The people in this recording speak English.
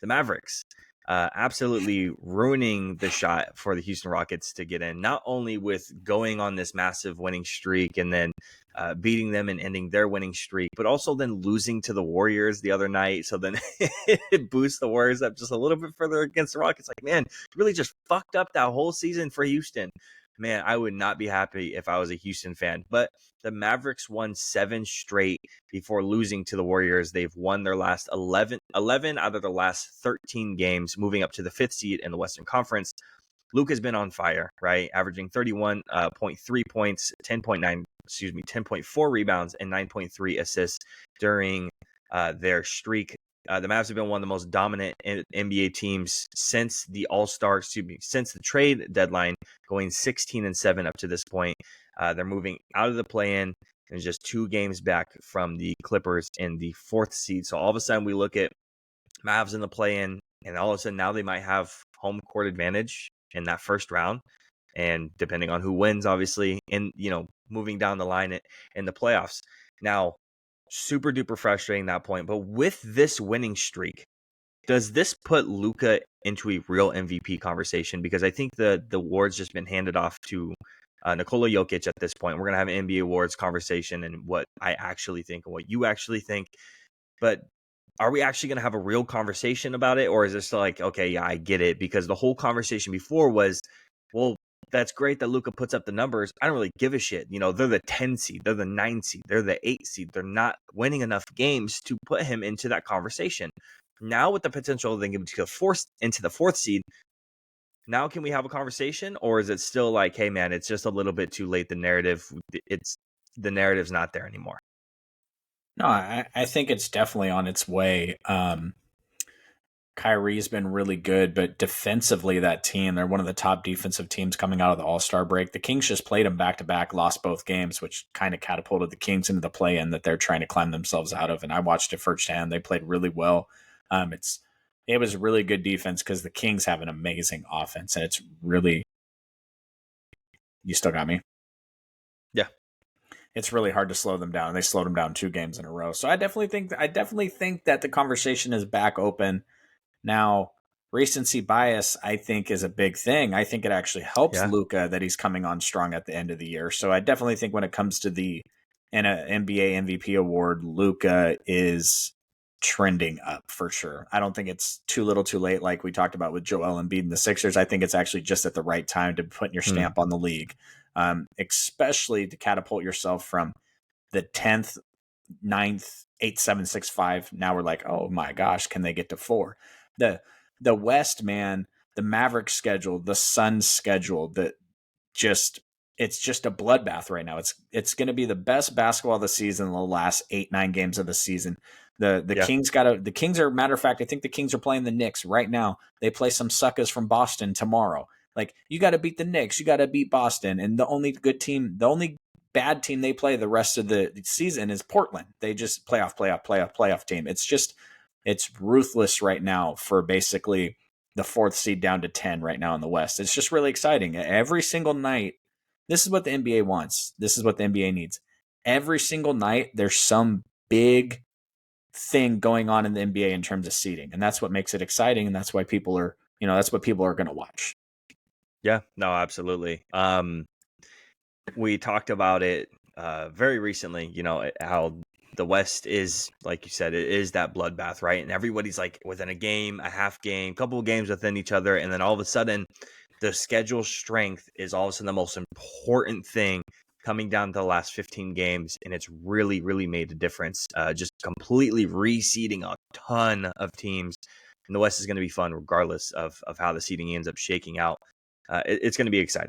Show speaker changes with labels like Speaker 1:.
Speaker 1: the Mavericks. Absolutely ruining the shot for the Houston Rockets to get in, not only with going on this massive winning streak and then beating them and ending their winning streak, but also then losing to the Warriors the other night. So then it boosts the Warriors up just a little bit further against the Rockets. Like, man, really just fucked up that whole season for Houston. Man, I would not be happy if I was a Houston fan. But the Mavericks won 7 straight before losing to the Warriors. They've won their last 11 out of the last 13 games, moving up to the 5th seed in the Western Conference. Luka's been on fire, right? Averaging 31.3 points, 10.4 rebounds, and 9.3 assists during their streak. The Mavs have been one of the most dominant NBA teams since the since the trade deadline, going 16-7 up to this point. They're moving out of the play-in and just 2 games back from the Clippers in the 4th seed. So all of a sudden we look at Mavs in the play-in, and all of a sudden now they might have home court advantage in that first round. And depending on who wins, obviously, and moving down the line in the playoffs. Now, super duper frustrating that point. But with this winning streak, does this put Luka into a real MVP conversation? Because I think the award's just been handed off to Nikola Jokic at this point. We're going to have an NBA awards conversation and what I actually think and what you actually think. But are we actually going to have a real conversation about it? Or is this like, okay, yeah, I get it. Because the whole conversation before was, well, that's great that Luka puts up the numbers. I don't really give a shit. They're the 10 seed. They're the 9 seed. They're the 8 seed. They're not winning enough games to put him into that conversation. Now with the potential of them getting into the 4th seed, now can we have a conversation? Or is it still like, hey, man, it's just a little bit too late. The narrative's not there anymore.
Speaker 2: No, I think it's definitely on its way. Kyrie's been really good, but defensively, that team, they're one of the top defensive teams coming out of the All-Star break. The Kings just played them back-to-back, lost both games, which kind of catapulted the Kings into the play-in that they're trying to climb themselves out of. And I watched it firsthand. They played really well. It was really good defense because the Kings have an amazing offense, and it's really – you still got me?
Speaker 1: Yeah.
Speaker 2: It's really hard to slow them down. They slowed them down 2 games in a row. So I definitely think that the conversation is back open. Now, recency bias, I think, is a big thing. I think it actually helps Luka that he's coming on strong at the end of the year. So I definitely think when it comes to the NBA MVP award, Luka is trending up for sure. I don't think it's too little too late like we talked about with Joel Embiid and the Sixers. I think it's actually just at the right time to put your stamp on the league, especially to catapult yourself from the 10th, 9th, 8, 7, 6, 5. Now we're like, oh my gosh, can they get to 4? The West, man, the Mavericks schedule, the Suns schedule, it's just a bloodbath right now. It's going to be the best basketball of the season in the last 8, 9 games of the season. The Kings are, matter of fact, I think the Kings are playing the Knicks right now. They play some suckers from Boston tomorrow. Like, you got to beat the Knicks, you got to beat Boston, and the only bad team they play the rest of the season is Portland. They just playoff team. It's ruthless right now for basically the 4th seed down to 10 right now in the West. It's just really exciting. Every single night, this is what the NBA wants. This is what the NBA needs. Every single night, there's some big thing going on in the NBA in terms of seeding, and that's what makes it exciting, and that's why people are going to watch.
Speaker 1: Yeah, no, absolutely. We talked about it very recently, how the West is, like you said, it is that bloodbath, right? And everybody's like within a game, a half game, couple of games within each other. And then all of a sudden, the schedule strength is all of a sudden the most important thing coming down to the last 15 games. And it's really, really made a difference. Just completely reseeding a ton of teams. And the West is going to be fun regardless of how the seeding ends up shaking out. It's going to be exciting.